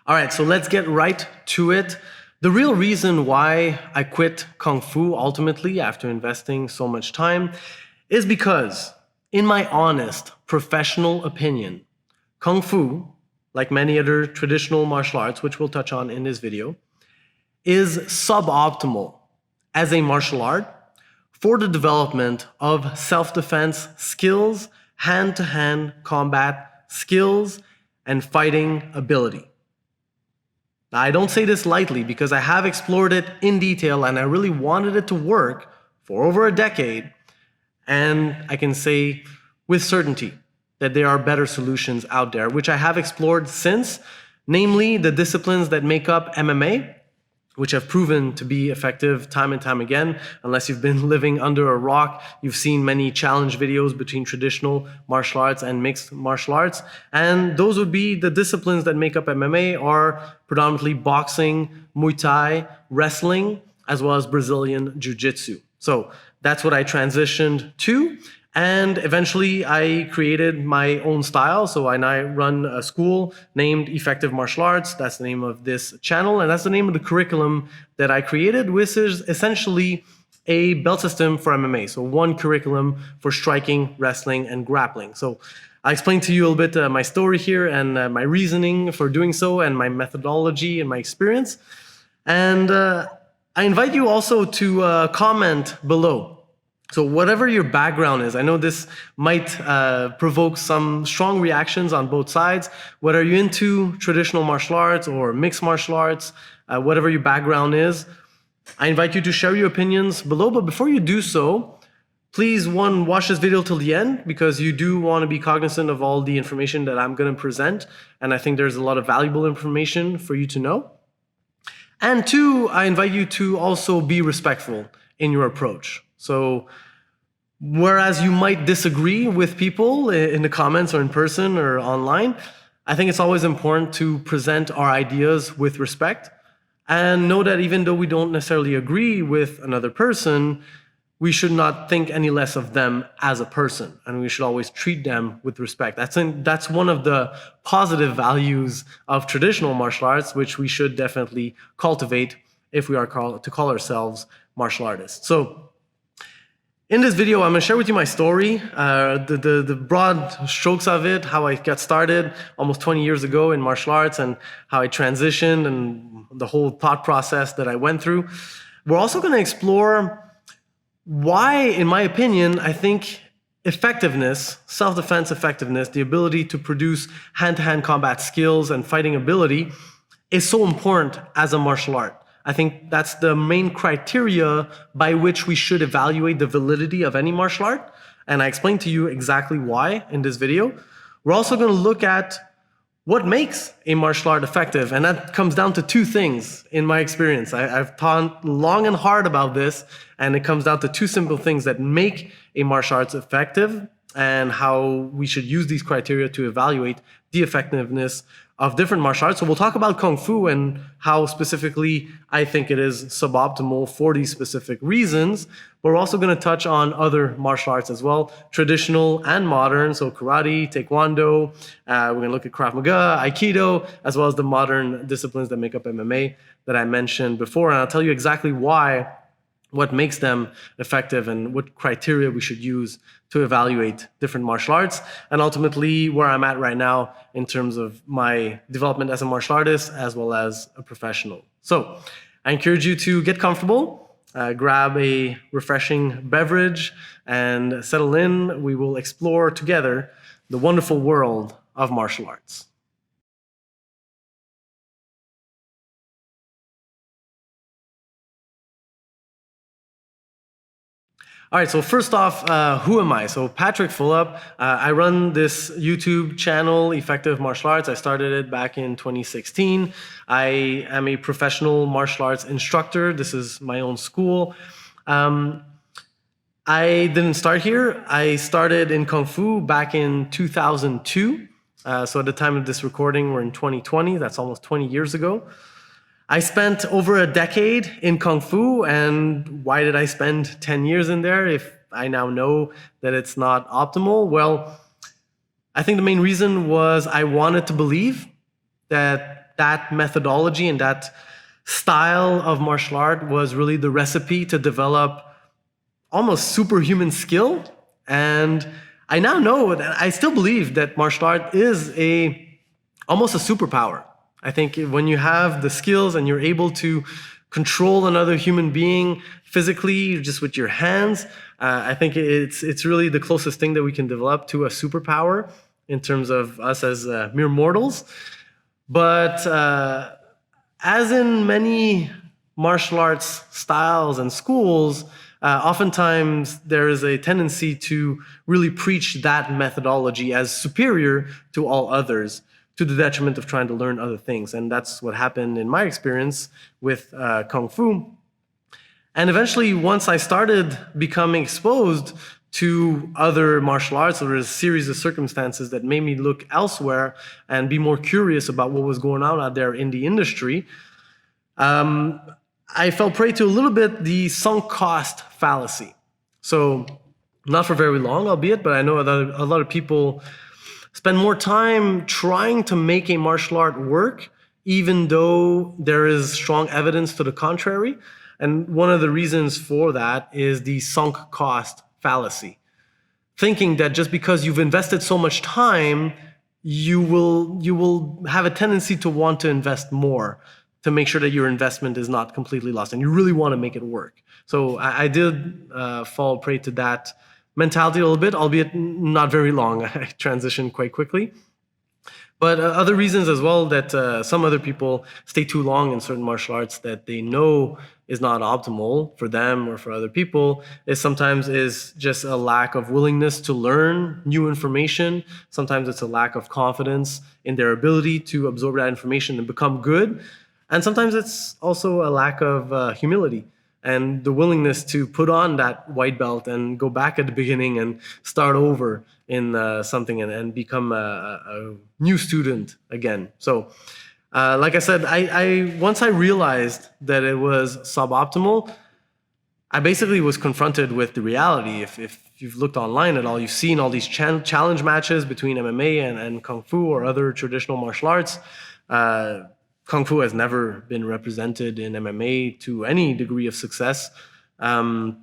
All right, so let's get right to it. The real reason why I quit Kung Fu ultimately after investing so much time is because, in my honest professional opinion, Kung Fu, like many other traditional martial arts, which we'll touch on in this video, is suboptimal as a martial art for the development of self-defense skills, hand-to-hand combat skills, and fighting ability. Now, I don't say this lightly because I have explored it in detail and I really wanted it to work for over a decade. And I can say with certainty that there are better solutions out there, which I have explored since, namely the disciplines that make up MMA, which have proven to be effective time and time again. Unless you've been living under a rock, you've seen many challenge videos between traditional martial arts and mixed martial arts. And those would be the disciplines that make up MMA are predominantly boxing, Muay Thai, wrestling, as well as Brazilian Jiu-Jitsu. So that's what I transitioned to. And eventually I created my own style. So I run a school named Effective Martial Arts. That's the name of this channel. And that's the name of the curriculum that I created, which is essentially a belt system for MMA. So one curriculum for striking, wrestling, and grappling. So I explained to you a little bit my story here and my reasoning for doing so and my methodology and my experience. And I invite you also to comment below. So whatever your background is, I know this might provoke some strong reactions on both sides. Whether you're into traditional martial arts or mixed martial arts, whatever your background is, I invite you to share your opinions below. But before you do so, please, one, watch this video till the end because you do want to be cognizant of all the information that I'm going to present. And I think there's a lot of valuable information for you to know. And two, I invite you to also be respectful in your approach. So whereas you might disagree with people in the comments or in person or online, I think it's always important to present our ideas with respect and know that even though we don't necessarily agree with another person, we should not think any less of them as a person, and we should always treat them with respect. That's one of the positive values of traditional martial arts, which we should definitely cultivate if we are to call ourselves martial artists. So in this video, I'm going to share with you my story, the broad strokes of it, how I got started almost 20 years ago in martial arts and how I transitioned and the whole thought process that I went through. We're also going to explore why, in my opinion, I think effectiveness, self-defense effectiveness, the ability to produce hand-to-hand combat skills and fighting ability is so important as a martial art. I think that's the main criteria by which we should evaluate the validity of any martial art. And I explained to you exactly why in this video. We're also going to look at what makes a martial art effective. And that comes down to two things in my experience. I've thought long and hard about this, and it comes down to two simple things that make a martial arts effective and how we should use these criteria to evaluate the effectiveness of different martial arts. So we'll talk about Kung Fu and how specifically I think it is suboptimal for these specific reasons. But we're also going to touch on other martial arts as well, traditional and modern, so karate, taekwondo, we're going to look at Krav Maga, Aikido, as well as the modern disciplines that make up MMA that I mentioned before. And I'll tell you exactly why, what makes them effective and what criteria we should use to evaluate different martial arts, and ultimately where I'm at right now in terms of my development as a martial artist as well as a professional. So I encourage you to get comfortable, grab a refreshing beverage and settle in. We will explore together the wonderful world of martial arts. All right, so first off, who am I? So Patrick Fulop, I run this YouTube channel, Effective Martial Arts. I started it back in 2016. I am a professional martial arts instructor. This is my own school. I didn't start here. I started in Kung Fu back in 2002. So at the time of this recording, we're in 2020. That's almost 20 years ago. I spent over a decade in Kung Fu, and why did I spend 10 years in there if I now know that it's not optimal? Well, I think the main reason was I wanted to believe that that methodology and that style of martial art was really the recipe to develop almost superhuman skill. And I now know that I still believe that martial art is almost a superpower. I think when you have the skills and you're able to control another human being physically, just with your hands, I think it's really the closest thing that we can develop to a superpower in terms of us as mere mortals. But as in many martial arts styles and schools, oftentimes there is a tendency to really preach that methodology as superior to all others, to the detriment of trying to learn other things. And that's what happened in my experience with Kung Fu. And eventually, once I started becoming exposed to other martial arts, there was a series of circumstances that made me look elsewhere and be more curious about what was going on out there in the industry. I fell prey to a little bit the sunk cost fallacy. So, not for very long, albeit, but I know a lot of people spend more time trying to make a martial art work, even though there is strong evidence to the contrary. And one of the reasons for that is the sunk cost fallacy. Thinking that just because you've invested so much time, you will have a tendency to want to invest more to make sure that your investment is not completely lost and you really want to make it work. So I did fall prey to that mentality a little bit, albeit not very long. I transitioned quite quickly. But other reasons as well that some other people stay too long in certain martial arts that they know is not optimal for them or for other people is sometimes just a lack of willingness to learn new information. Sometimes it's a lack of confidence in their ability to absorb that information and become good. And sometimes it's also a lack of humility and the willingness to put on that white belt and go back at the beginning and start over in something and become a new student again. So, like I said, once I realized that it was suboptimal, I basically was confronted with the reality. If you've looked online at all, you've seen all these challenge matches between MMA and Kung Fu or other traditional martial arts. Kung Fu has never been represented in MMA to any degree of success. So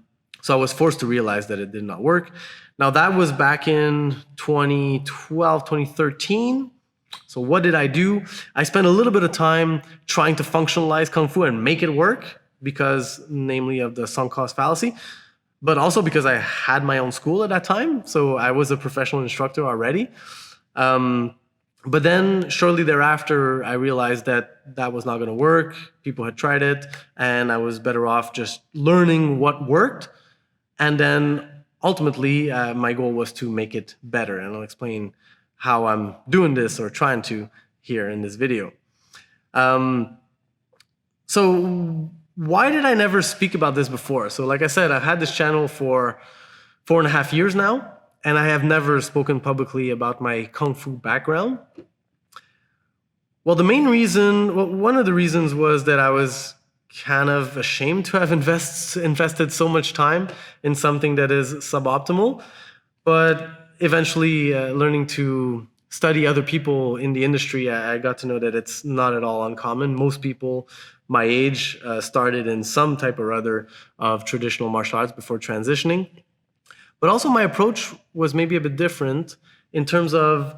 I was forced to realize that it did not work. Now, that was back in 2012, 2013. So what did I do? I spent a little bit of time trying to functionalize Kung Fu and make it work because, namely, of the sunk cost fallacy, but also because I had my own school at that time. So I was a professional instructor already. But then shortly thereafter, I realized that that was not going to work. People had tried it, and I was better off just learning what worked. And then ultimately, my goal was to make it better. And I'll explain how I'm doing this or trying to here in this video. So why did I never speak about this before? So like I said, I've had this channel for 4.5 years now. And I have never spoken publicly about my Kung Fu background. Well, one of the reasons was that I was kind of ashamed to have invested so much time in something that is suboptimal. But eventually, learning to study other people in the industry, I got to know that it's not at all uncommon. Most people my age started in some type or other of traditional martial arts before transitioning. But also my approach was maybe a bit different in terms of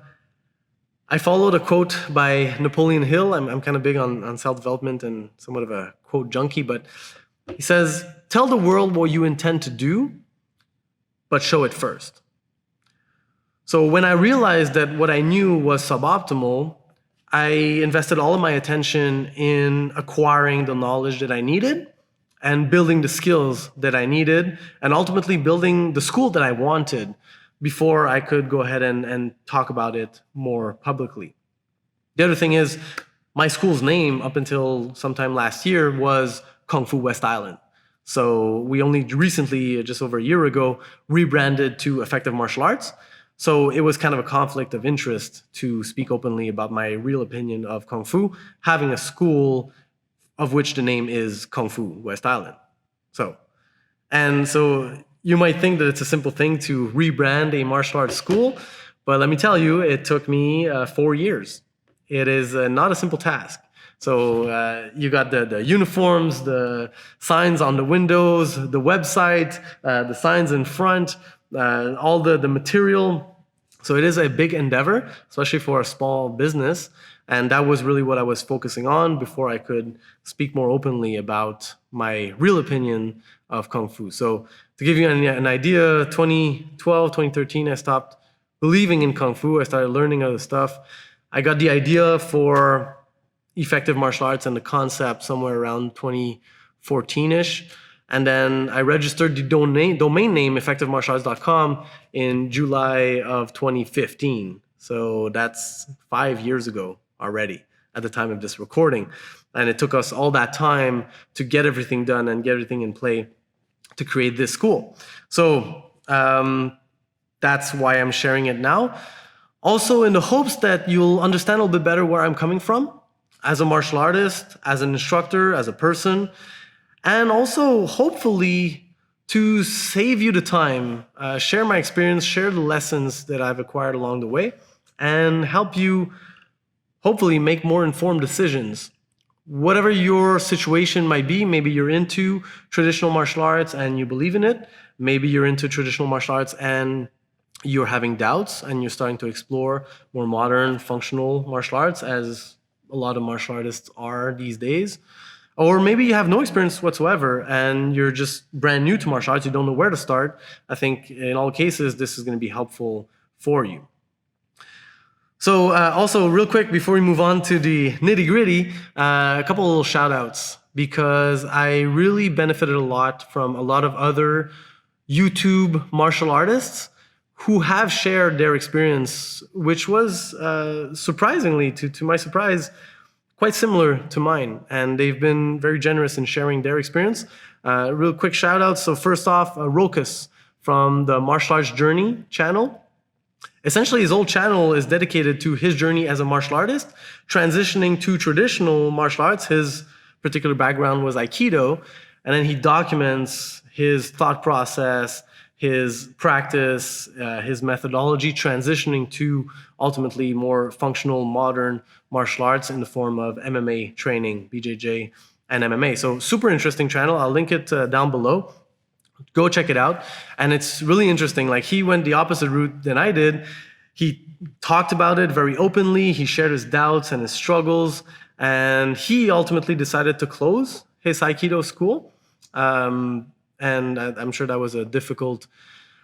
I followed a quote by Napoleon Hill. I'm kind of big on self-development and somewhat of a quote junkie, but he says, "Tell the world what you intend to do, but show it first." So when I realized that what I knew was suboptimal, I invested all of my attention in acquiring the knowledge that I needed and building the skills that I needed, and ultimately building the school that I wanted before I could go ahead and talk about it more publicly. The other thing is, my school's name up until sometime last year was Kung Fu West Island. So we only recently, just over a year ago, rebranded to Effective Martial Arts. So it was kind of a conflict of interest to speak openly about my real opinion of Kung Fu, having a school of which the name is Kung Fu West Island. So you might think that it's a simple thing to rebrand a martial arts school, but let me tell you, it took me 4 years. It is not a simple task. So you got the uniforms, the signs on the windows, the website, the signs in front, all the material. So it is a big endeavor, especially for a small business. And that was really what I was focusing on before I could speak more openly about my real opinion of Kung Fu. So to give you an idea, 2012, 2013, I stopped believing in Kung Fu. I started learning other stuff. I got the idea for effective martial arts and the concept somewhere around 2014-ish. And then I registered the domain name effectivemartialarts.com in July of 2015. So that's 5 years ago already at the time of this recording. And it took us all that time to get everything done and get everything in play to create this school. So that's why I'm sharing it now. Also in the hopes that you'll understand a little bit better where I'm coming from as a martial artist, as an instructor, as a person, and also hopefully to save you the time, share my experience, share the lessons that I've acquired along the way, and help you hopefully make more informed decisions. Whatever your situation might be, maybe you're into traditional martial arts and you believe in it, maybe you're into traditional martial arts and you're having doubts and you're starting to explore more modern functional martial arts, as a lot of martial artists are these days. Or maybe you have no experience whatsoever and you're just brand new to martial arts, you don't know where to start. I think in all cases, this is going to be helpful for you. So also real quick, before we move on to the nitty gritty, a couple of little shout outs, because I really benefited a lot from a lot of other YouTube martial artists who have shared their experience, which was surprisingly, to my surprise, quite similar to mine. And they've been very generous in sharing their experience. Real quick shout out. So first off, Rokas from the Martial Arts Journey channel. Essentially, his whole channel is dedicated to his journey as a martial artist, transitioning to traditional martial arts. His particular background was Aikido, and then he documents his thought process, his practice, his methodology, transitioning to ultimately more functional, modern martial arts in the form of MMA training, BJJ, and MMA. So super interesting channel. I'll link it down below. Go check it out. And it's really interesting. Like, he went the opposite route than I did. He talked about it very openly. He shared his doubts and his struggles. And he ultimately decided to close his Aikido school. And I'm sure that was a difficult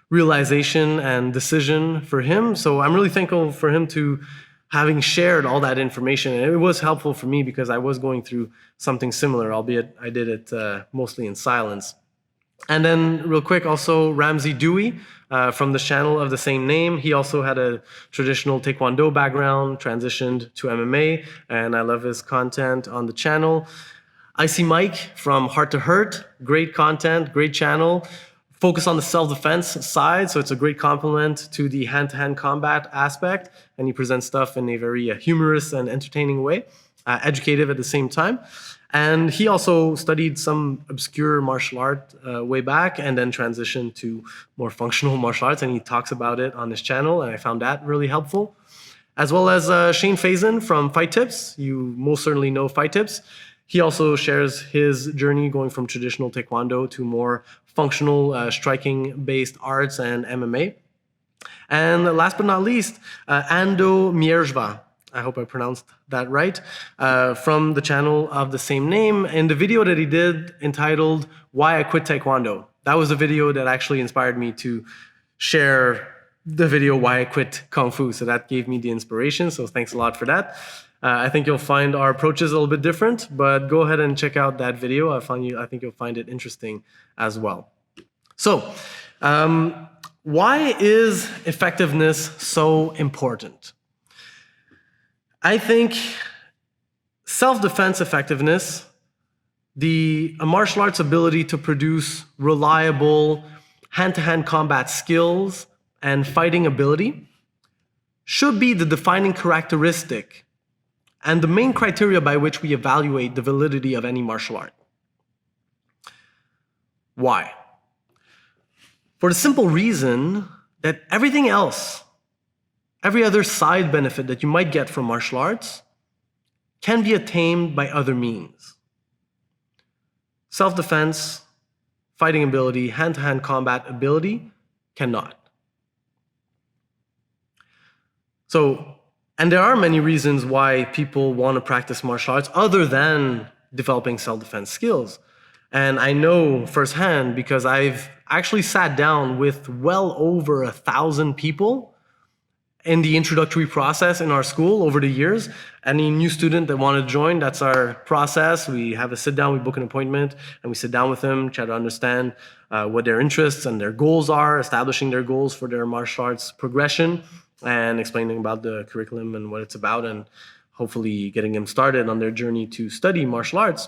realization and decision for him. So I'm really thankful for him to having shared all that information. And it was helpful for me because I was going through something similar, albeit I did it mostly in silence. And then real quick, also Ramsey Dewey from the channel of the same name. He also had a traditional Taekwondo background, transitioned to MMA, and I love his content on the channel. Icy Mike from Heart to Hurt, great content, great channel. Focus on the self-defense side, so it's a great complement to the hand-to-hand combat aspect, and he presents stuff in a very humorous and entertaining way, educative at the same time. And he also studied some obscure martial art way back and then transitioned to more functional martial arts, and he talks about it on his channel, and I found that really helpful. As well as Shane Faison from Fight Tips. You most certainly know Fight Tips. He also shares his journey going from traditional Taekwondo to more functional striking-based arts and MMA. And last but not least, Ando Mierzwa. I hope I pronounced that right, from the channel of the same name, in the video that he did entitled Why I Quit Taekwondo. That was the video that actually inspired me to share the video Why I Quit Kung Fu. So that gave me the inspiration, so thanks a lot for that. I think you'll find our approaches a little bit different, but go ahead and check out that video. I think you'll find it interesting as well. So, why is effectiveness so important? I think self-defense effectiveness, a martial arts ability to produce reliable hand-to-hand combat skills and fighting ability, should be the defining characteristic and the main criteria by which we evaluate the validity of any martial art. Why? For the simple reason that everything else, every other side benefit that you might get from martial arts, can be attained by other means. Self-defense, fighting ability, hand-to-hand combat ability cannot. So, and there are many reasons why people want to practice martial arts other than developing self-defense skills. And I know firsthand because I've actually sat down with well over 1,000 people in the introductory process in our school over the years. Any new student that want to join, that's our process. We have a sit down, we book an appointment, and we sit down with them, try to understand what their interests and their goals are, establishing their goals for their martial arts progression, and explaining about the curriculum and what it's about, and hopefully getting them started on their journey to study martial arts.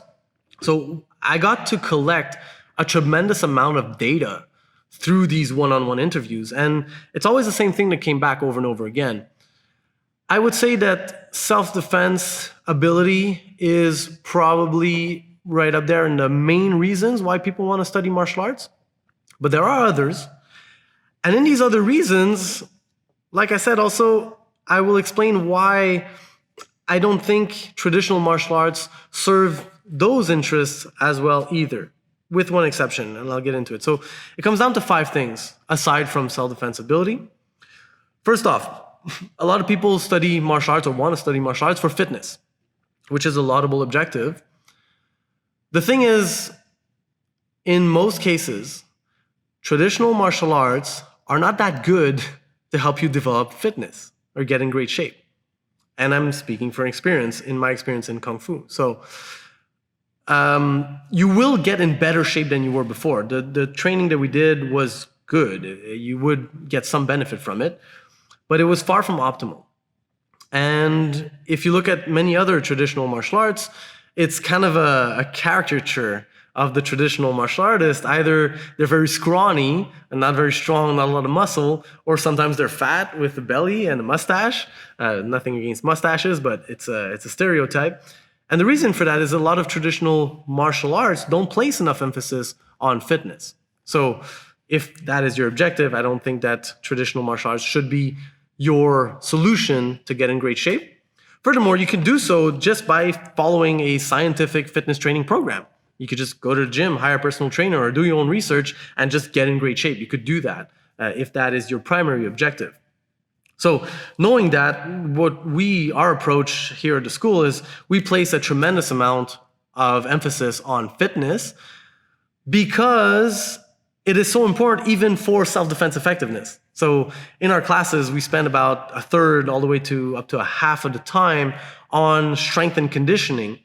So I got to collect a tremendous amount of data through these one-on-one interviews. And it's always the same thing that came back over and over again. I would say that self-defense ability is probably right up there in the main reasons why people want to study martial arts. But there are others. And in these other reasons, like I said, also, I will explain why I don't think traditional martial arts serve those interests as well either, with one exception, and I'll get into it. So it comes down to 5 things, aside from self-defense ability. First off, a lot of people study martial arts or want to study martial arts for fitness, which is a laudable objective. The thing is, in most cases, traditional martial arts are not that good to help you develop fitness or get in great shape. And I'm speaking from experience, in my experience in Kung Fu. So you will get in better shape than you were before. The training that we did was good. You would get some benefit from it, but it was far from optimal. And if you look at many other traditional martial arts, it's kind of a caricature of the traditional martial artist. Either they're very scrawny and not very strong, not a lot of muscle, or sometimes they're fat with a belly and a mustache. Nothing against mustaches, but it's a stereotype. And the reason for that is a lot of traditional martial arts don't place enough emphasis on fitness. So if that is your objective, I don't think that traditional martial arts should be your solution to get in great shape. Furthermore, you can do so just by following a scientific fitness training program. You could just go to the gym, hire a personal trainer, or do your own research and just get in great shape. You could do that if that is your primary objective. So knowing that, our approach here at the school is we place a tremendous amount of emphasis on fitness because it is so important even for self-defense effectiveness. So in our classes, we spend about a third all the way to up to a half of the time on strength and conditioning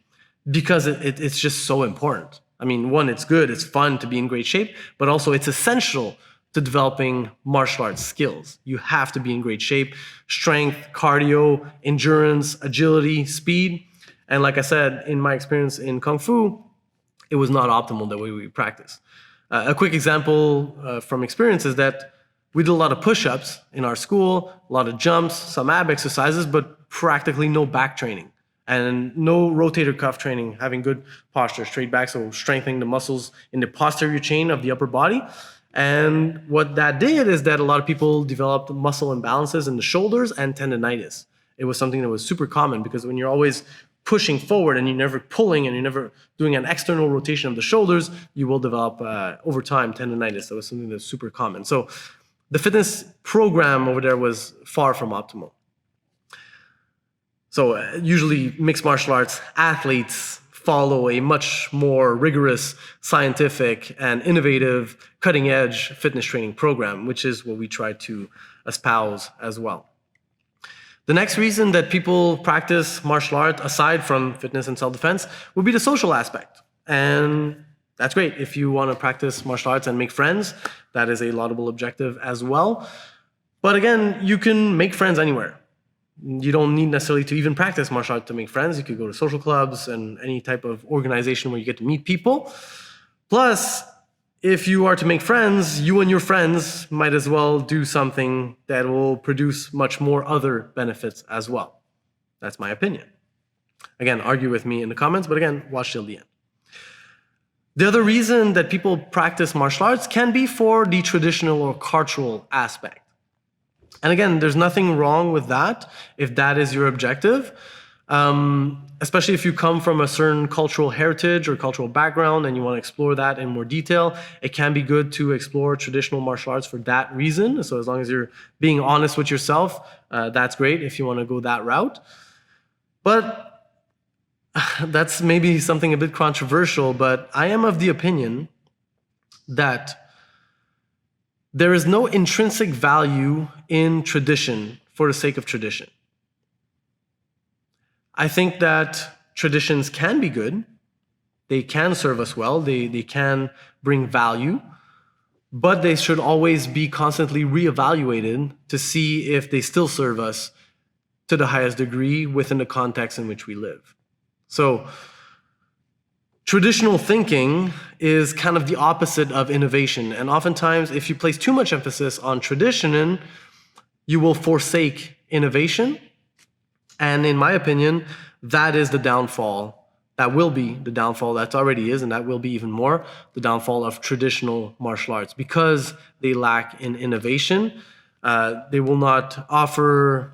because it's just so important. I mean, one, it's good, it's fun to be in great shape, but also it's essential to developing martial arts skills. You have to be in great shape. Strength, cardio, endurance, agility, speed. And like I said, in my experience in Kung Fu, it was not optimal the way we practice. A quick example from experience is that we did a lot of push-ups in our school, a lot of jumps, some ab exercises, but practically no back training. And no rotator cuff training, having good posture, straight back, so strengthening the muscles in the posterior chain of the upper body. And what that did is that a lot of people developed muscle imbalances in the shoulders and tendonitis. It was something that was super common because when you're always pushing forward and you're never pulling and you're never doing an external rotation of the shoulders, you will develop over time tendonitis. That was something that's super common. So the fitness program over there was far from optimal. So usually mixed martial arts athletes follow a much more rigorous, scientific, and innovative, cutting-edge fitness training program, which is what we try to espouse as well. The next reason that people practice martial art, aside from fitness and self-defense, would be the social aspect. And that's great. If you want to practice martial arts and make friends, that is a laudable objective as well. But again, you can make friends anywhere. You don't need necessarily to even practice martial arts to make friends. You could go to social clubs and any type of organization where you get to meet people. Plus, if you are to make friends, you and your friends might as well do something that will produce much more other benefits as well. That's my opinion. Again, argue with me in the comments, but again, watch till the end. The other reason that people practice martial arts can be for the traditional or cultural aspect. And again, there's nothing wrong with that if that is your objective. Especially if you come from a certain cultural heritage or cultural background and you want to explore that in more detail, it can be good to explore traditional martial arts for that reason. So as long as you're being honest with yourself, that's great if you want to go that route. But that's maybe something a bit controversial, but I am of the opinion that there is no intrinsic value in tradition for the sake of tradition. I think that traditions can be good. They can serve us well. They can bring value, but they should always be constantly reevaluated to see if they still serve us to the highest degree within the context in which we live. So traditional thinking is kind of the opposite of innovation. And oftentimes, if you place too much emphasis on tradition, you will forsake innovation. And in my opinion, that is the downfall. That will be the downfall, that already is, and that will be even more the downfall of traditional martial arts. Because they lack in innovation, they will not offer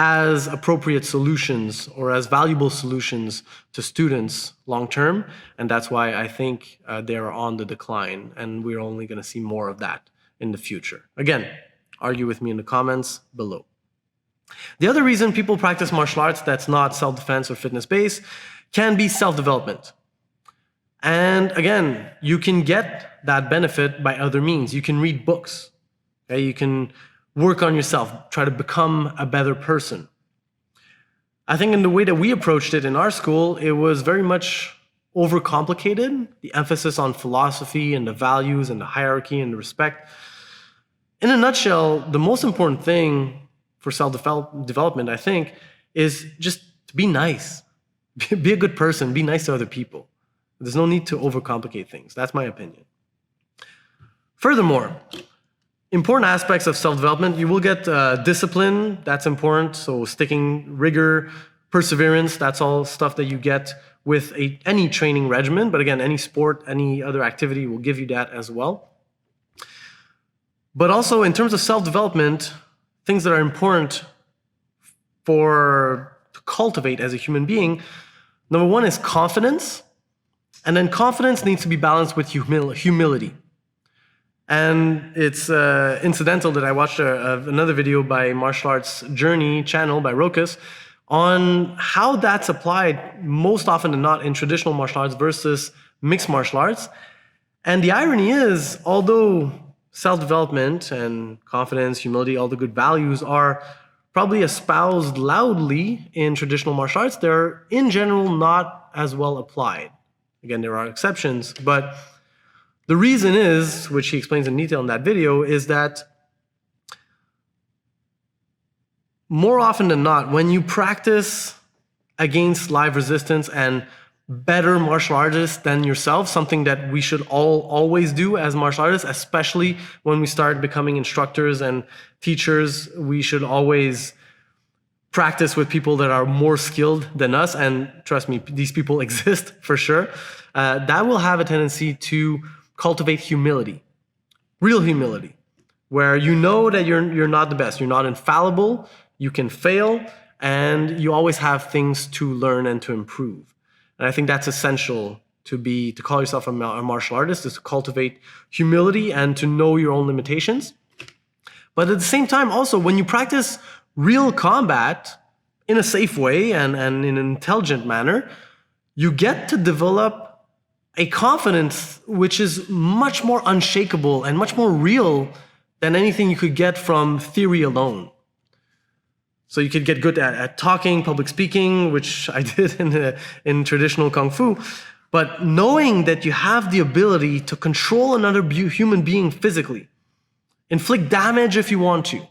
as appropriate solutions or as valuable solutions to students long term. And that's why I think they are on the decline. And we're only going to see more of that in the future. Again, argue with me in the comments below. The other reason people practice martial arts that's not self-defense or fitness-based can be self-development. And again, you can get that benefit by other means. You can read books. Okay? You can work on yourself, try to become a better person. I think in the way that we approached it in our school, it was very much overcomplicated. The emphasis on philosophy and the values and the hierarchy and the respect. In a nutshell, the most important thing for self-development, I think, is just to be nice. Be a good person. Be nice to other people. There's no need to overcomplicate things. That's my opinion. Furthermore, important aspects of self-development, you will get discipline. That's important. So sticking, rigor, perseverance, that's all stuff that you get with any training regimen. But again, any sport, any other activity will give you that as well. But also in terms of self-development, things that are important to cultivate as a human being, number one is confidence. And then confidence needs to be balanced with humility. And it's incidental that I watched another video by Martial Arts Journey channel by Rokas on how that's applied most often than not in traditional martial arts versus mixed martial arts. And the irony is, although self-development and confidence, humility, all the good values are probably espoused loudly in traditional martial arts, they're in general not as well applied. Again, there are exceptions, but the reason is, which he explains in detail in that video, is that more often than not, when you practice against live resistance and better martial artists than yourself, something that we should always do as martial artists, especially when we start becoming instructors and teachers, we should always practice with people that are more skilled than us. And trust me, these people exist for sure. That will have a tendency to cultivate humility, real humility, where you know that you're not the best, you're not infallible, you can fail, and you always have things to learn and to improve. And I think that's essential to call yourself a martial artist, is to cultivate humility and to know your own limitations. But at the same time, also, when you practice real combat in a safe way and in an intelligent manner, you get to develop a confidence which is much more unshakable and much more real than anything you could get from theory alone. So you could get good at talking, public speaking, which I did in traditional Kung Fu. But knowing that you have the ability to control another human being physically, inflict damage if you want to,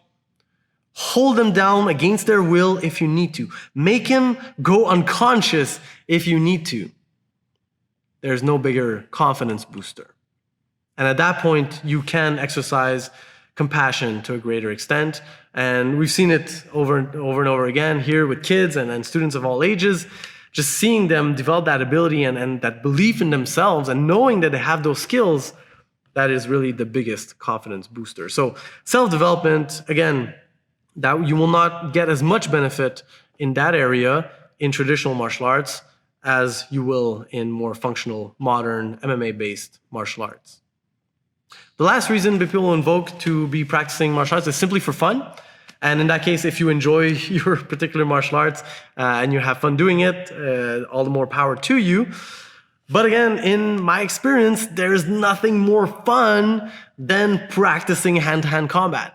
hold them down against their will if you need to, make him go unconscious if you need to, there's no bigger confidence booster. And at that point, you can exercise compassion to a greater extent. And we've seen it over and over again here with kids and students of all ages, just seeing them develop that ability and that belief in themselves and knowing that they have those skills, that is really the biggest confidence booster. So self-development, again, that you will not get as much benefit in that area in traditional martial arts as you will in more functional, modern, MMA-based martial arts. The last reason people will invoke to be practicing martial arts is simply for fun. And in that case, if you enjoy your particular martial arts and you have fun doing it, all the more power to you. But again, in my experience, there's nothing more fun than practicing hand-to-hand combat.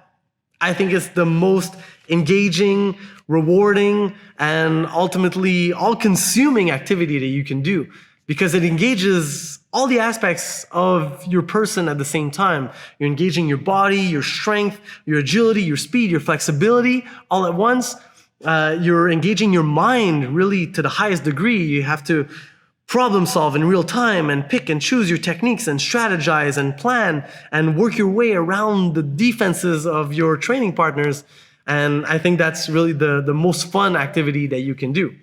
I think it's the most engaging, rewarding, and ultimately all-consuming activity that you can do because it engages all the aspects of your person at the same time. You're engaging your body, your strength, your agility, your speed, your flexibility all at once. You're engaging your mind really to the highest degree. You have to problem solve in real time and pick and choose your techniques and strategize and plan and work your way around the defenses of your training partners. And I think that's really the most fun activity that you can do.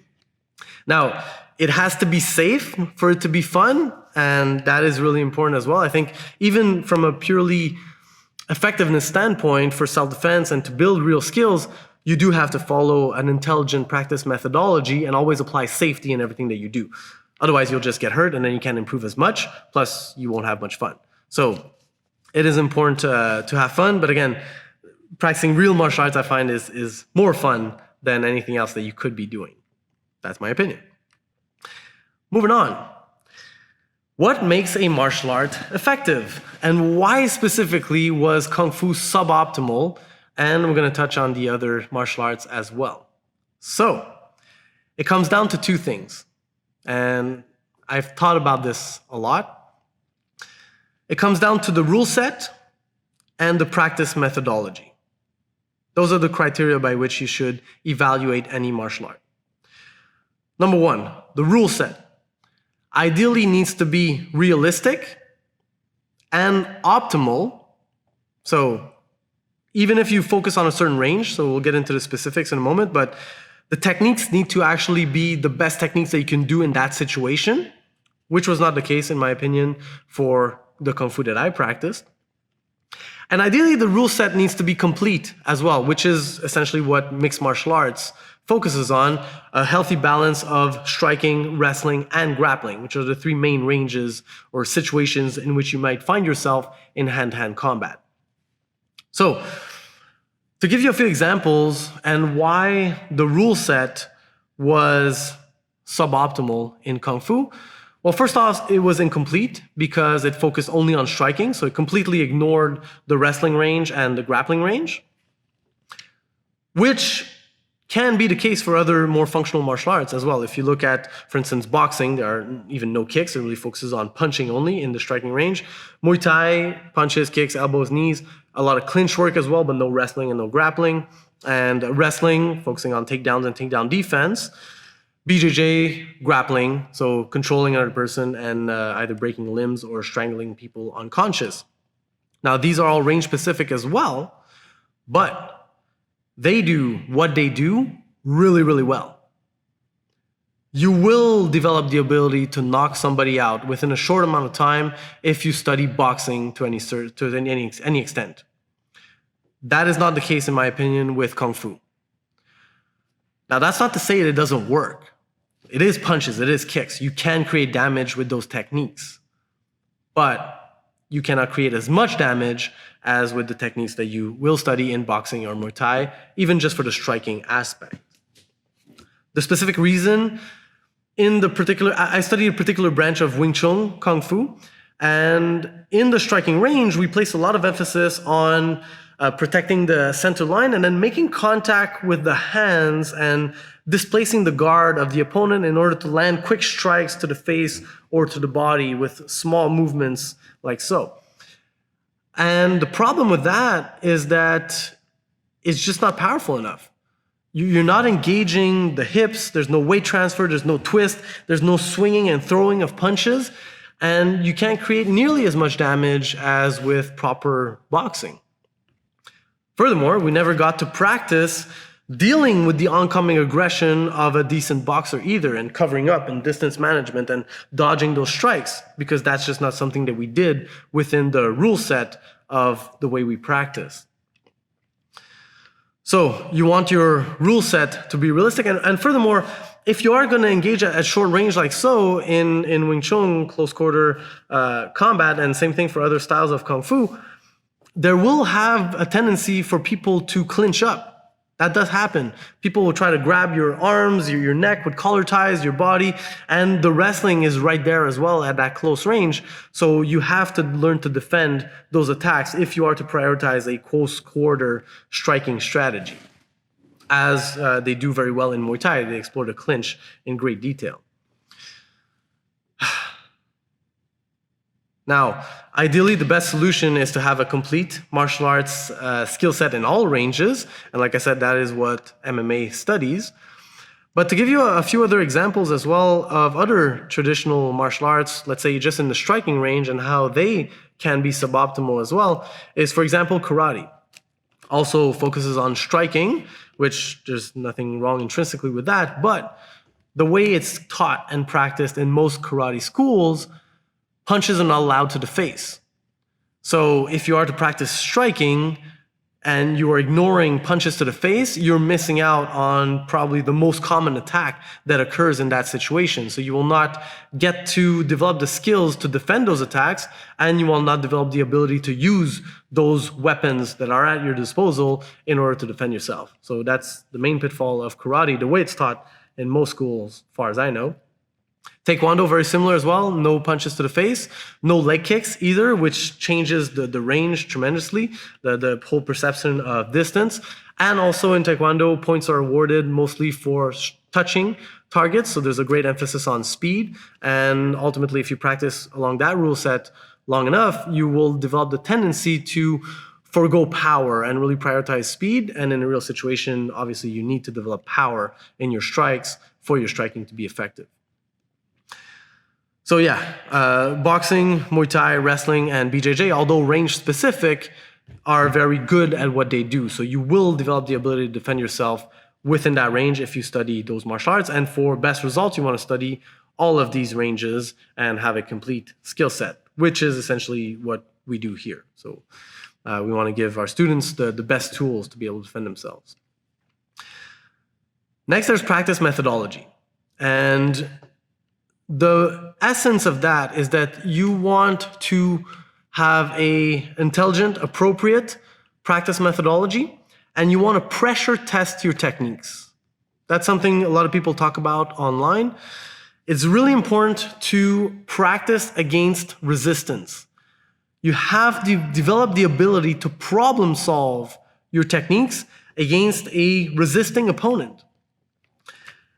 Now, it has to be safe for it to be fun, and that is really important as well. I think even from a purely effectiveness standpoint for self-defense and to build real skills, you do have to follow an intelligent practice methodology and always apply safety in everything that you do. Otherwise, you'll just get hurt and then you can't improve as much, plus you won't have much fun. So it is important to have fun, but again, practicing real martial arts I find is more fun than anything else that you could be doing. That's my opinion. Moving on. What makes a martial art effective? And why specifically was Kung Fu suboptimal? And we're going to touch on the other martial arts as well. So, it comes down to two things. And I've thought about this a lot. It comes down to the rule set and the practice methodology. Those are the criteria by which you should evaluate any martial art. Number one, the rule set. Ideally needs to be realistic and optimal. So even if you focus on a certain range, so we'll get into the specifics in a moment, but the techniques need to actually be the best techniques that you can do in that situation, which was not the case, in my opinion, for the Kung Fu that I practiced. And ideally, the rule set needs to be complete as well, which is essentially what mixed martial arts focuses on, a healthy balance of striking, wrestling, and grappling, which are the three main ranges or situations in which you might find yourself in hand-to-hand combat. So, to give you a few examples and why the rule set was suboptimal in Kung Fu, well, first off, it was incomplete because it focused only on striking, so it completely ignored the wrestling range and the grappling range, which can be the case for other more functional martial arts as well. If you look at, for instance, boxing, there are even no kicks. It really focuses on punching only in the striking range. Muay Thai, punches, kicks, elbows, knees, a lot of clinch work as well, but no wrestling and no grappling. And wrestling, focusing on takedowns and takedown defense. BJJ, grappling, so controlling another person and either breaking limbs or strangling people unconscious. Now, these are all range specific as well, but they do what they do really, really well. You will develop the ability to knock somebody out within a short amount of time if you study boxing to any extent. That is not the case, in my opinion, with Kung Fu. Now, that's not to say that it doesn't work. It is punches, it is kicks. You can create damage with those techniques, but you cannot create as much damage as with the techniques that you will study in boxing or Muay Thai, even just for the striking aspect. The specific reason I studied a particular branch of Wing Chun Kung Fu, and in the striking range, we place a lot of emphasis on protecting the center line and then making contact with the hands and displacing the guard of the opponent in order to land quick strikes to the face or to the body with small movements like so. And the problem with that is that it's just not powerful enough. You're not engaging the hips, there's no weight transfer, there's no twist, there's no swinging and throwing of punches, and you can't create nearly as much damage as with proper boxing. Furthermore, we never got to practice dealing with the oncoming aggression of a decent boxer either, and covering up and distance management and dodging those strikes, because that's just not something that we did within the rule set of the way we practice. So you want your rule set to be realistic. And furthermore, if you are going to engage at short range like so in Wing Chun, close quarter combat, and same thing for other styles of Kung Fu, there will have a tendency for people to clinch up. That does happen. People will try to grab your arms, your neck with collar ties, your body, and the wrestling is right there as well at that close range. So you have to learn to defend those attacks if you are to prioritize a close quarter striking strategy. As they do very well in Muay Thai, they explore the clinch in great detail. Now, ideally, the best solution is to have a complete martial arts skill set in all ranges. And like I said, that is what MMA studies. But to give you a few other examples as well of other traditional martial arts, let's say just in the striking range and how they can be suboptimal as well, is, for example, karate. Also focuses on striking, which there's nothing wrong intrinsically with that, but the way it's taught and practiced in most karate schools, punches are not allowed to the face. So if you are to practice striking and you are ignoring punches to the face, you're missing out on probably the most common attack that occurs in that situation. So you will not get to develop the skills to defend those attacks, and you will not develop the ability to use those weapons that are at your disposal in order to defend yourself. So that's the main pitfall of karate, the way it's taught in most schools, as far as I know. Taekwondo, very similar as well. No punches to the face, no leg kicks either, which changes the range tremendously, the whole perception of distance. And also in Taekwondo, points are awarded mostly for touching targets. So there's a great emphasis on speed. And ultimately, if you practice along that rule set long enough, you will develop the tendency to forego power and really prioritize speed. And in a real situation, obviously, you need to develop power in your strikes for your striking to be effective. So yeah, boxing, Muay Thai, wrestling, and BJJ, although range specific, are very good at what they do. So you will develop the ability to defend yourself within that range if you study those martial arts. And for best results, you want to study all of these ranges and have a complete skill set, which is essentially what we do here. So we want to give our students the best tools to be able to defend themselves. Next, there's practice methodology. And the essence of that is that you want to have an intelligent, appropriate practice methodology, and you want to pressure test your techniques. That's something a lot of people talk about online. It's really important to practice against resistance. You have to develop the ability to problem solve your techniques against a resisting opponent.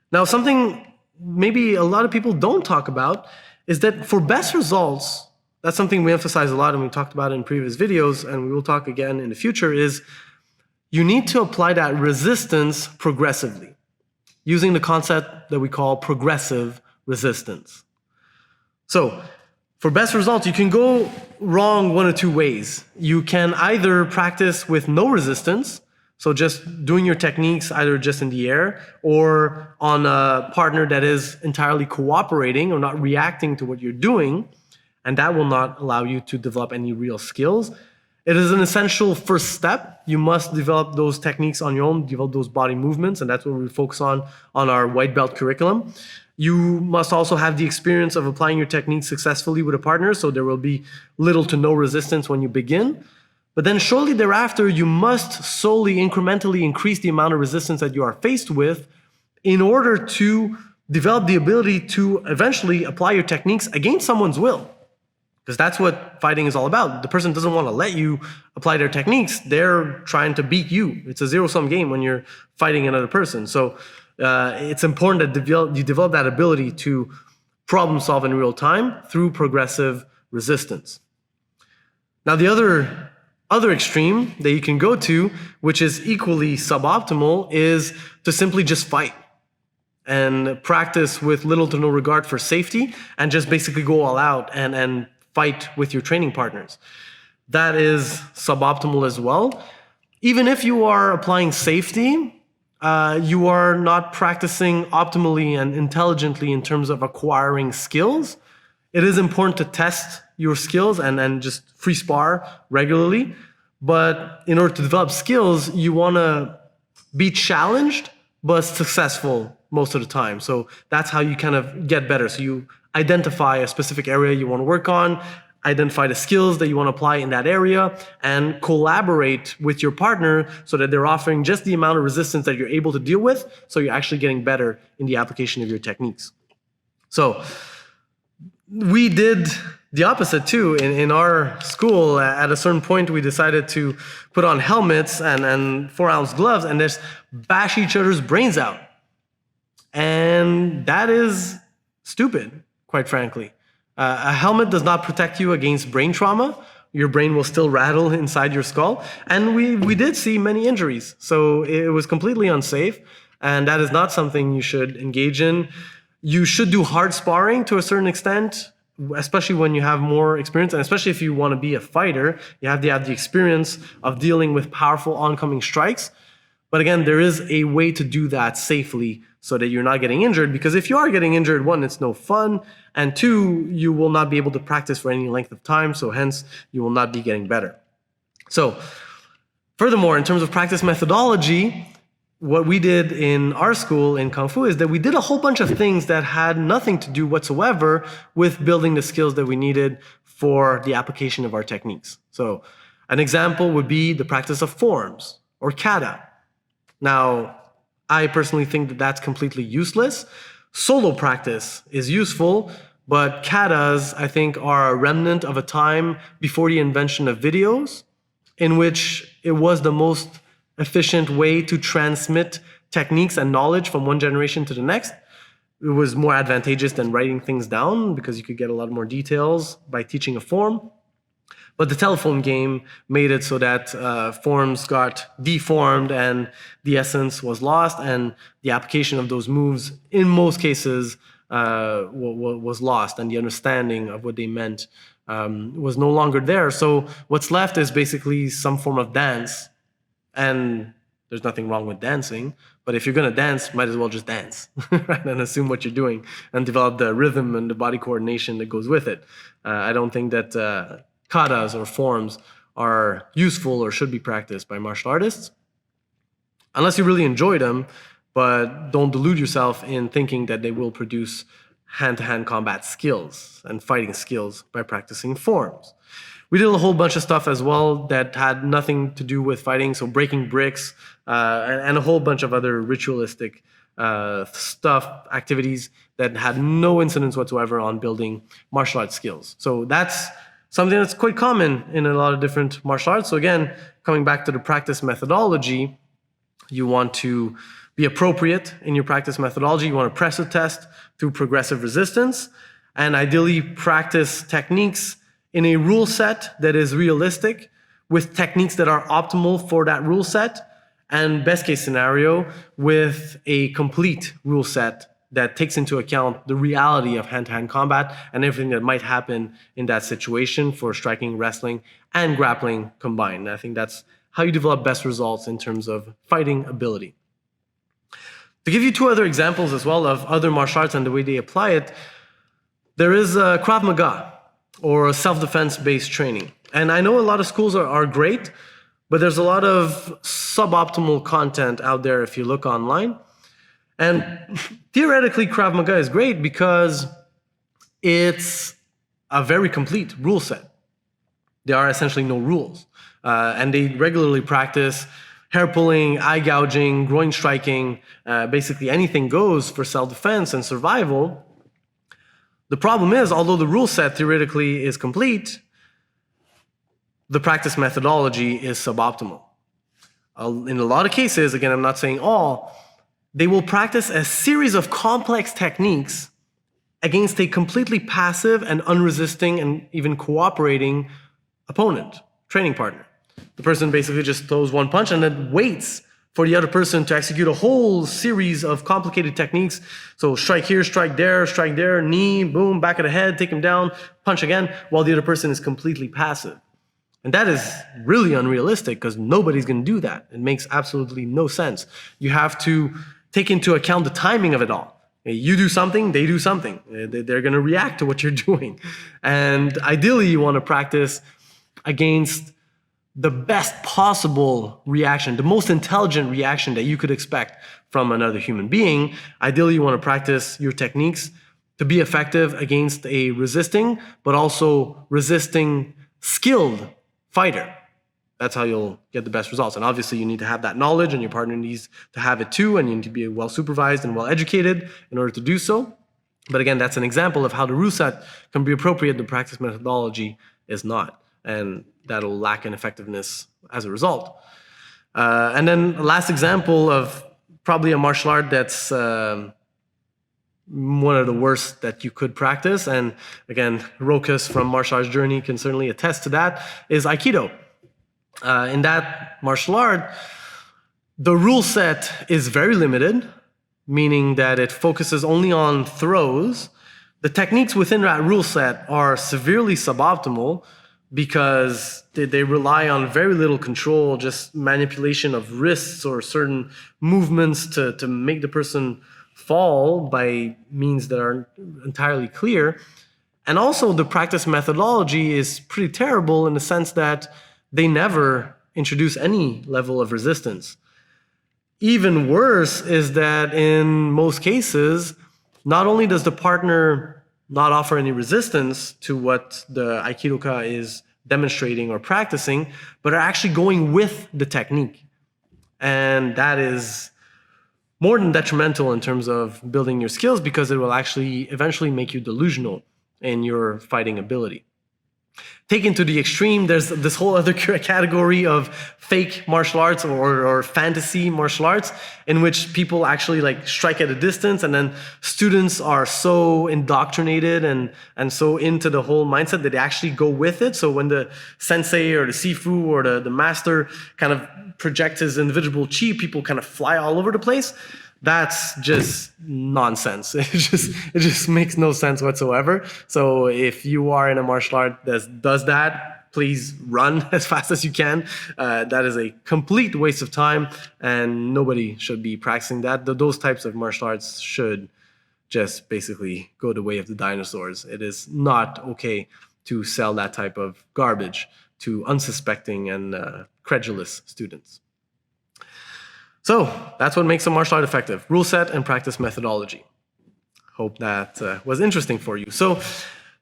Now, something maybe a lot of people don't talk about is that for best results, that's something we emphasize a lot and we talked about in previous videos, and we will talk again in the future, is you need to apply that resistance progressively using the concept that we call progressive resistance. So for best results, you can go wrong one of two ways. You can either practice with no resistance, so just doing your techniques either just in the air or on a partner that is entirely cooperating or not reacting to what you're doing, and that will not allow you to develop any real skills. It is an essential first step. You must develop those techniques on your own, develop those body movements, and that's what we focus on our white belt curriculum. You must also have the experience of applying your techniques successfully with a partner, so there will be little to no resistance when you begin. But then shortly thereafter, you must slowly, incrementally increase the amount of resistance that you are faced with in order to develop the ability to eventually apply your techniques against someone's will. Because that's what fighting is all about. The person doesn't want to let you apply their techniques. They're trying to beat you. It's a zero-sum game when you're fighting another person. So it's important that you develop that ability to problem solve in real time through progressive resistance. Now, the other extreme that you can go to, which is equally suboptimal, is to simply just fight and practice with little to no regard for safety and just basically go all out and fight with your training partners. That is suboptimal as well. Even if you are applying safety, you are not practicing optimally and intelligently in terms of acquiring skills. It is important to test your skills and just free spar regularly. But in order to develop skills, you want to be challenged, but successful most of the time. So that's how you kind of get better. So you identify a specific area you want to work on, identify the skills that you want to apply in that area, and collaborate with your partner so that they're offering just the amount of resistance that you're able to deal with, so you're actually getting better in the application of your techniques. So we did the opposite too. In our school, at a certain point, we decided to put on helmets and 4-ounce gloves and just bash each other's brains out. And that is stupid, quite frankly. A helmet does not protect you against brain trauma. Your brain will still rattle inside your skull. And we did see many injuries. So it was completely unsafe. And that is not something you should engage in. You should do hard sparring to a certain extent, especially when you have more experience. And especially if you want to be a fighter, you have to have the experience of dealing with powerful oncoming strikes. But again, there is a way to do that safely so that you're not getting injured. Because if you are getting injured, one, it's no fun. And two, you will not be able to practice for any length of time. So hence, you will not be getting better. So furthermore, in terms of practice methodology, what we did in our school in Kung Fu is that we did a whole bunch of things that had nothing to do whatsoever with building the skills that we needed for the application of our techniques. So an example would be the practice of forms or kata. Now, I personally think that that's completely useless. Solo practice is useful, but katas, I think, are a remnant of a time before the invention of videos, in which it was the most efficient way to transmit techniques and knowledge from one generation to the next. It was more advantageous than writing things down because you could get a lot more details by teaching a form. But the telephone game made it so that forms got deformed and the essence was lost, and the application of those moves, in most cases, was lost, and the understanding of what they meant was no longer there. So what's left is basically some form of dance, and there's nothing wrong with dancing, but if you're going to dance, might as well just dance, right? And assume what you're doing and develop the rhythm and the body coordination that goes with it. I don't think that katas or forms are useful or should be practiced by martial artists, unless you really enjoy them, but don't delude yourself in thinking that they will produce hand-to-hand combat skills and fighting skills by practicing forms. We did a whole bunch of stuff as well that had nothing to do with fighting, so breaking bricks and a whole bunch of other ritualistic activities that had no incidence whatsoever on building martial arts skills. So that's something that's quite common in a lot of different martial arts. So again, coming back to the practice methodology, you want to be appropriate in your practice methodology. You want to pressure test through progressive resistance, and ideally practice techniques in a rule set that is realistic with techniques that are optimal for that rule set, and best case scenario with a complete rule set that takes into account the reality of hand-to-hand combat and everything that might happen in that situation for striking, wrestling, and grappling combined. And I think that's how you develop best results in terms of fighting ability. To give you two other examples as well of other martial arts and the way they apply it, there is Krav Maga, or self-defense based training. And I know a lot of schools are great, but there's a lot of suboptimal content out there if you look online. And theoretically, Krav Maga is great because it's a very complete rule set. There are essentially no rules. And they regularly practice hair pulling, eye gouging, groin striking, basically anything goes for self-defense and survival. The problem is, although the rule set theoretically is complete, the practice methodology is suboptimal. In a lot of cases, again, I'm not saying all, they will practice a series of complex techniques against a completely passive and unresisting and even cooperating opponent, training partner. The person basically just throws one punch and then waits for the other person to execute a whole series of complicated techniques. So strike here, strike there, knee, boom, back of the head, take him down, punch again, while the other person is completely passive. And that is really unrealistic because nobody's going to do that. It makes absolutely no sense. You have to take into account the timing of it all. You do something, they do something. They're going to react to what you're doing. And ideally, you want to practice against the best possible reaction, the most intelligent reaction that you could expect from another human being. Ideally, you want to practice your techniques to be effective against a resisting, but also resisting skilled fighter. That's how you'll get the best results. And obviously, you need to have that knowledge, and your partner needs to have it too, and you need to be well supervised and well educated in order to do so. But again, that's an example of how the rule set can be appropriate, the practice methodology is not. And that'll lack in effectiveness as a result. And then the last example of probably a martial art that's one of the worst that you could practice, and again, Rokas from Martial Arts Journey can certainly attest to that, is Aikido. In that martial art, the rule set is very limited, meaning that it focuses only on throws. The techniques within that rule set are severely suboptimal because they rely on very little control, just manipulation of wrists or certain movements to make the person fall by means that aren't entirely clear. And also the practice methodology is pretty terrible in the sense that they never introduce any level of resistance. Even worse is that in most cases, not only does the partner not offer any resistance to what the Aikidoka is demonstrating or practicing, but are actually going with the technique. And that is more than detrimental in terms of building your skills because it will actually eventually make you delusional in your fighting ability. Taken to the extreme, there's this whole other category of fake martial arts or fantasy martial arts in which people actually like strike at a distance, and then students are so indoctrinated and so into the whole mindset that they actually go with it. So when the sensei or the sifu or the master kind of projects his individual chi, people kind of fly all over the place. That's just nonsense. It just makes no sense whatsoever. So if you are in a martial art that does that, please run as fast as you can. That is a complete waste of time, and nobody should be practicing that. Those types of martial arts should just basically go the way of the dinosaurs. It is not okay to sell that type of garbage to unsuspecting and credulous students. So that's what makes a martial art effective: rule set and practice methodology. Hope that was interesting for you. So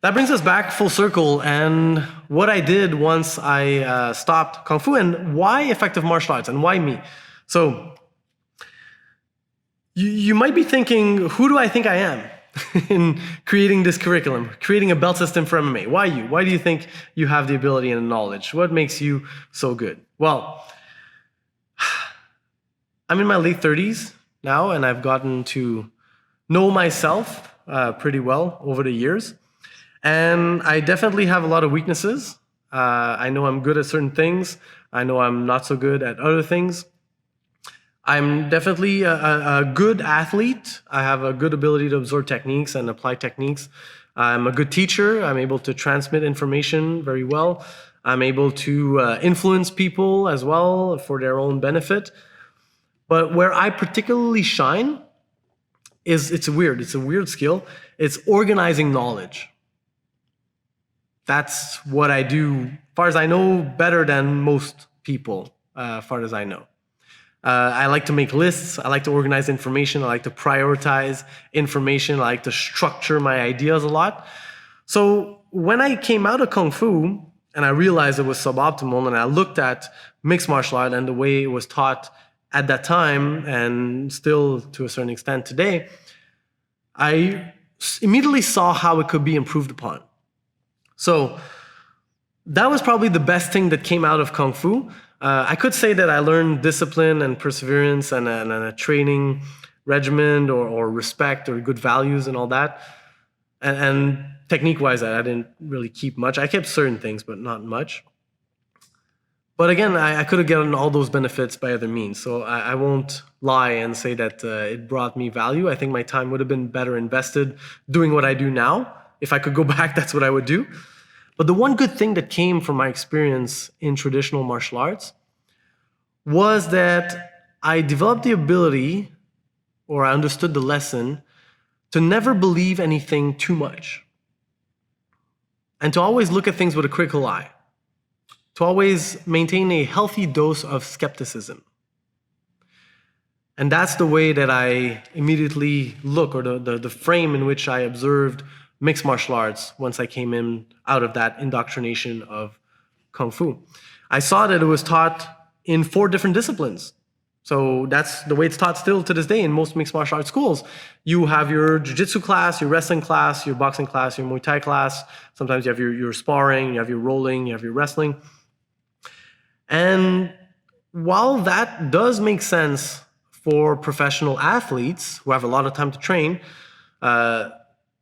that brings us back full circle and what I did once I stopped Kung Fu and why effective martial arts and why me. So you might be thinking, who do I think I am in creating this curriculum, creating a belt system for MMA? Why you? Why do you think you have the ability and the knowledge? What makes you so good? Well, I'm in my late 30s now, and I've gotten to know myself pretty well over the years. And I definitely have a lot of weaknesses. I know I'm good at certain things. I know I'm not so good at other things. I'm definitely a good athlete. I have a good ability to absorb techniques and apply techniques. I'm a good teacher. I'm able to transmit information very well. I'm able to influence people as well for their own benefit. But where I particularly shine is it's a weird skill. It's organizing knowledge. That's what I do, as far as I know, better than most people, as far as I know. I like to make lists. I like to organize information. I like to prioritize information. I like to structure my ideas a lot. So when I came out of Kung Fu and I realized it was suboptimal, and I looked at mixed martial art and the way it was taught at that time, and still to a certain extent today, I immediately saw how it could be improved upon. So that was probably the best thing that came out of Kung Fu. I could say that I learned discipline and perseverance and a training regimen or respect or good values and all that. And technique-wise, I didn't really keep much. I kept certain things, but not much. But again, I could have gotten all those benefits by other means. So I won't lie and say that it brought me value. I think my time would have been better invested doing what I do now. If I could go back, that's what I would do. But the one good thing that came from my experience in traditional martial arts was that I developed the ability, or I understood the lesson, to never believe anything too much. And to always look at things with a critical eye. to always maintain a healthy dose of skepticism. And that's the way that I immediately look, or the frame in which I observed mixed martial arts once I came in out of that indoctrination of Kung Fu. I saw that it was taught in 4 different disciplines. So that's the way it's taught still to this day in most mixed martial arts schools. You have your jiu-jitsu class, your wrestling class, your boxing class, your Muay Thai class. Sometimes you have your sparring, you have your rolling, you have your wrestling. And while that does make sense for professional athletes who have a lot of time to train,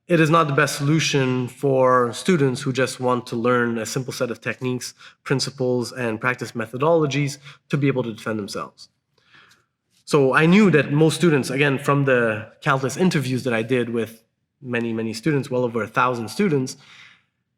it is not the best solution for students who just want to learn a simple set of techniques, principles, and practice methodologies to be able to defend themselves. So I knew that most students, again, from the countless interviews that I did with many, many students, well over 1,000 students,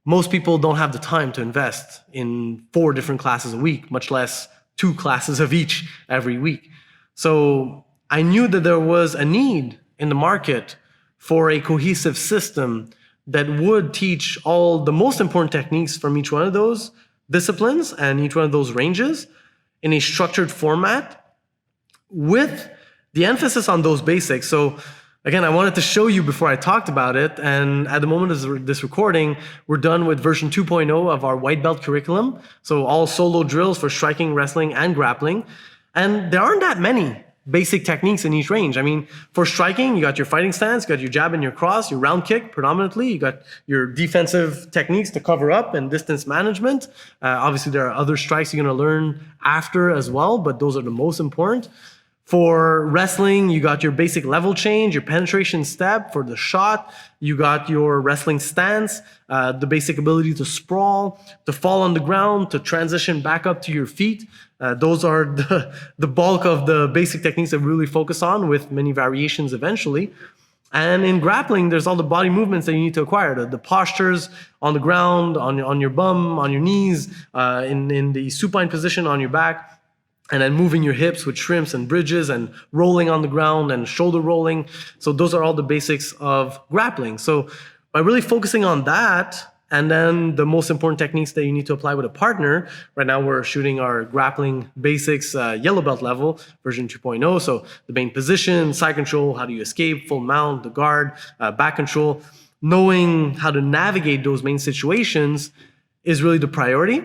most people don't have the time to invest in 4 different classes a week, much less 2 classes of each every week. So I knew that there was a need in the market for a cohesive system that would teach all the most important techniques from each one of those disciplines and each one of those ranges in a structured format with the emphasis on those basics. So again, I wanted to show you before I talked about it, and at the moment of this recording, we're done with version 2.0 of our white belt curriculum. So all solo drills for striking, wrestling, and grappling. And there aren't that many basic techniques in each range. I mean, for striking, you got your fighting stance, you got your jab and your cross, your round kick predominantly, you got your defensive techniques to cover up and distance management. Obviously, there are other strikes you're going to learn after as well, but those are the most important. For wrestling, you got your basic level change, your penetration step for the shot. You got your wrestling stance, the basic ability to sprawl, to fall on the ground, to transition back up to your feet. Those are the bulk of the basic techniques that we really focus on, with many variations eventually. And in grappling, there's all the body movements that you need to acquire, the postures on the ground, on your bum, on your knees, in the supine position on your back. And then moving your hips with shrimps and bridges and rolling on the ground and shoulder rolling. So those are all the basics of grappling. So by really focusing on that, and then the most important techniques that you need to apply with a partner, right now we're shooting our grappling basics yellow belt level, version 2.0. So the main position, side control, how do you escape, full mount, the guard, back control. Knowing how to navigate those main situations is really the priority.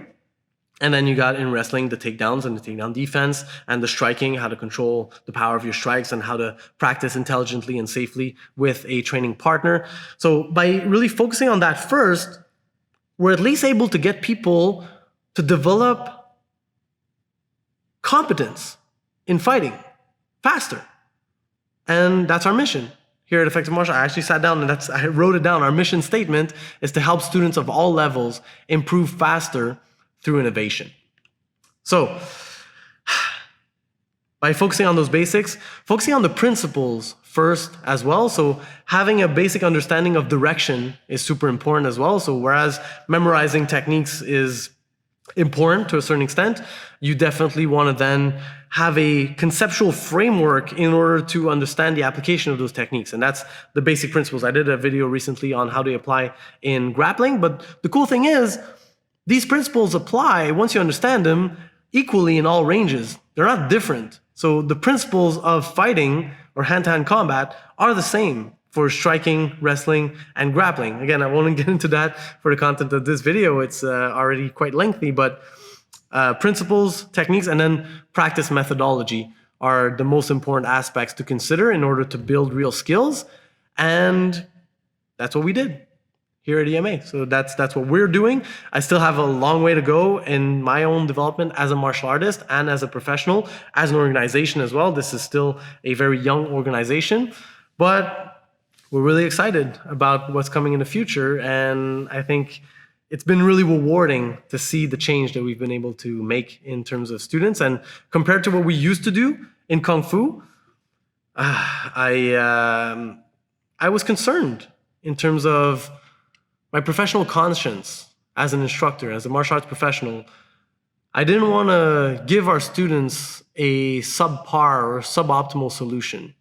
And then you got in wrestling the takedowns and the takedown defense, and the striking, how to control the power of your strikes and how to practice intelligently and safely with a training partner. So by really focusing on that first, we're at least able to get people to develop competence in fighting faster. And that's our mission here at Effective Martial. I actually sat down and I wrote it down. Our mission statement is to help students of all levels improve faster through innovation. So by focusing on those basics, focusing on the principles first as well. So having a basic understanding of direction is super important as well. So whereas memorizing techniques is important to a certain extent, you definitely want to then have a conceptual framework in order to understand the application of those techniques. And that's the basic principles. I did a video recently on how to apply in grappling, but the cool thing is, these principles apply, once you understand them, equally in all ranges. They're not different. So the principles of fighting or hand-to-hand combat are the same for striking, wrestling, and grappling. Again, I won't get into that for the content of this video. It's already quite lengthy, but principles, techniques, and then practice methodology are the most important aspects to consider in order to build real skills. And that's what we did here at EMA. So that's what we're doing. I still have a long way to go in my own development as a martial artist and as a professional, as an organization as well. This is still a very young organization, but we're really excited about what's coming in the future. And I think it's been really rewarding to see the change that we've been able to make in terms of students. And compared to what we used to do in Kung Fu, I was concerned in terms of my professional conscience as an instructor, as a martial arts professional. I didn't want to give our students a subpar or suboptimal solution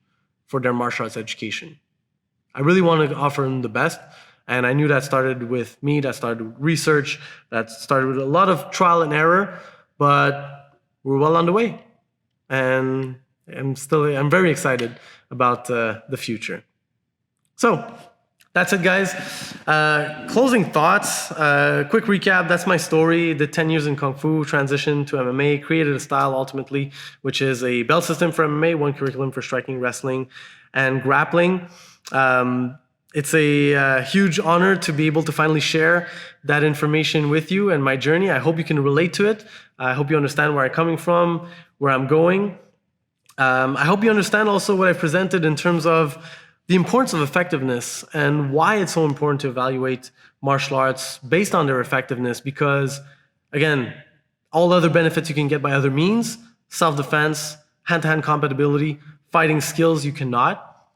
for their martial arts education. I really wanted to offer them the best. And I knew that started with me, that started with research, that started with a lot of trial and error, but we're well on the way. And I'm very excited about the future. So that's it, guys. Closing thoughts, quick recap. That's my story. Did 10 years in Kung Fu, transitioned to MMA, created a style ultimately, which is a belt system for MMA, one curriculum for striking, wrestling, and grappling. It's a huge honor to be able to finally share that information with you and my journey. I hope you can relate to it. I hope you understand where I'm coming from, where I'm going. I hope you understand also what I presented in terms of the importance of effectiveness and why it's so important to evaluate martial arts based on their effectiveness, because, again, all other benefits you can get by other means, self-defense, hand-to-hand compatibility, fighting skills, you cannot.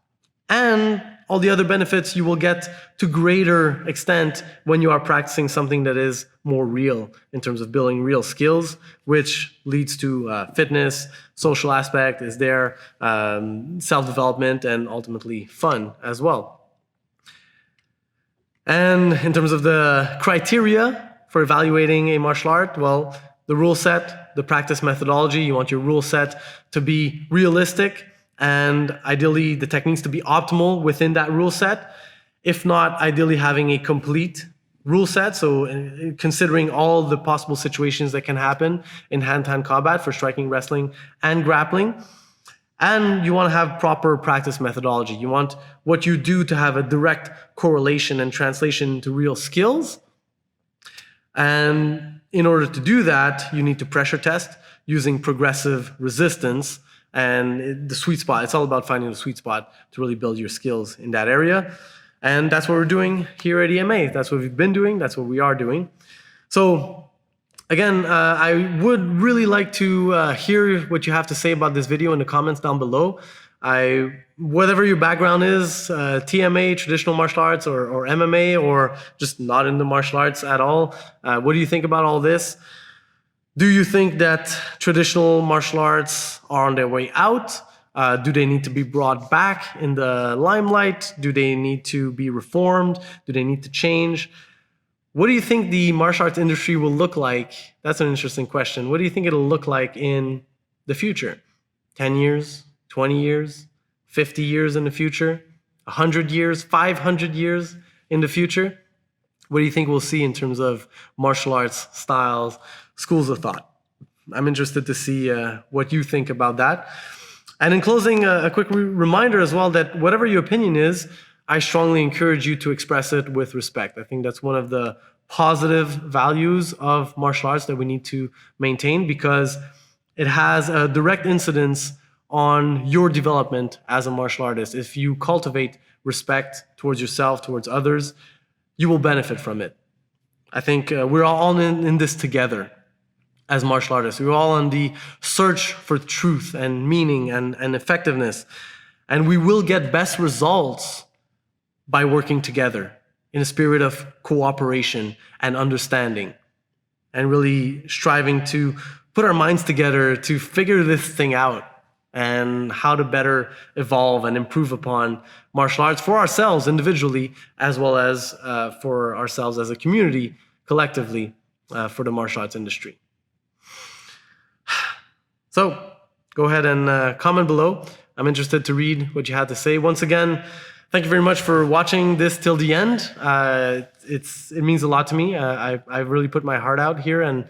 And all the other benefits you will get to greater extent when you are practicing something that is more real in terms of building real skills, which leads to fitness, social aspect is there, self-development, and ultimately fun as well. And in terms of the criteria for evaluating a martial art, well, the rule set, the practice methodology, you want your rule set to be realistic, and ideally the techniques to be optimal within that rule set. If not, ideally having a complete rule set, so considering all the possible situations that can happen in hand-to-hand combat for striking, wrestling, and grappling. And you want to have proper practice methodology. You want what you do to have a direct correlation and translation to real skills. And in order to do that, you need to pressure test using progressive resistance. And the sweet spot, it's all about finding the sweet spot to really build your skills in that area. And that's what we're doing here at EMA. That's what we've been doing. That's what we are doing. So again, I would really like to hear what you have to say about this video in the comments down below. Whatever your background is, TMA, traditional martial arts, or MMA, or just not in the martial arts at all, what do you think about all this? Do you think that traditional martial arts are on their way out? Do they need to be brought back in the limelight? Do they need to be reformed? Do they need to change? What do you think the martial arts industry will look like? That's an interesting question. What do you think it'll look like in the future? 10 years, 20 years, 50 years in the future, 100 years, 500 years in the future? What do you think we'll see in terms of martial arts styles, schools of thought? I'm interested to see what you think about that. And in closing, a quick reminder as well that whatever your opinion is, I strongly encourage you to express it with respect. I think that's one of the positive values of martial arts that we need to maintain, because it has a direct incidence on your development as a martial artist. If you cultivate respect towards yourself, towards others, you will benefit from it. I think we're all in this together as martial artists. We're all on the search for truth and meaning and effectiveness. And we will get best results by working together in a spirit of cooperation and understanding, and really striving to put our minds together to figure this thing out and how to better evolve and improve upon martial arts for ourselves individually, as well as for ourselves as a community collectively for the martial arts industry. So go ahead and comment below. I'm interested to read what you had to say. Once again, thank you very much for watching this till the end. It means a lot to me. I really put my heart out here, and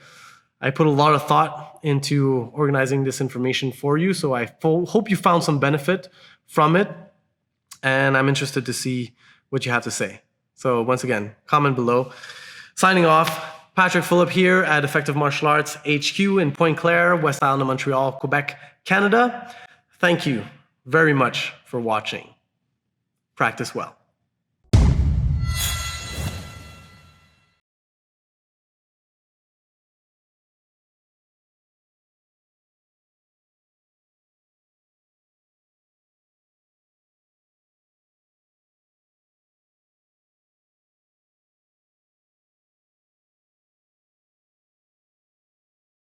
I put a lot of thought into organizing this information for you. So I hope you found some benefit from it, and I'm interested to see what you have to say. So once again, comment below. Signing off, Patrick Fulop here at Effective Martial Arts HQ in Pointe Claire, West Island of Montreal, Quebec, Canada. Thank you very much for watching. Practice well.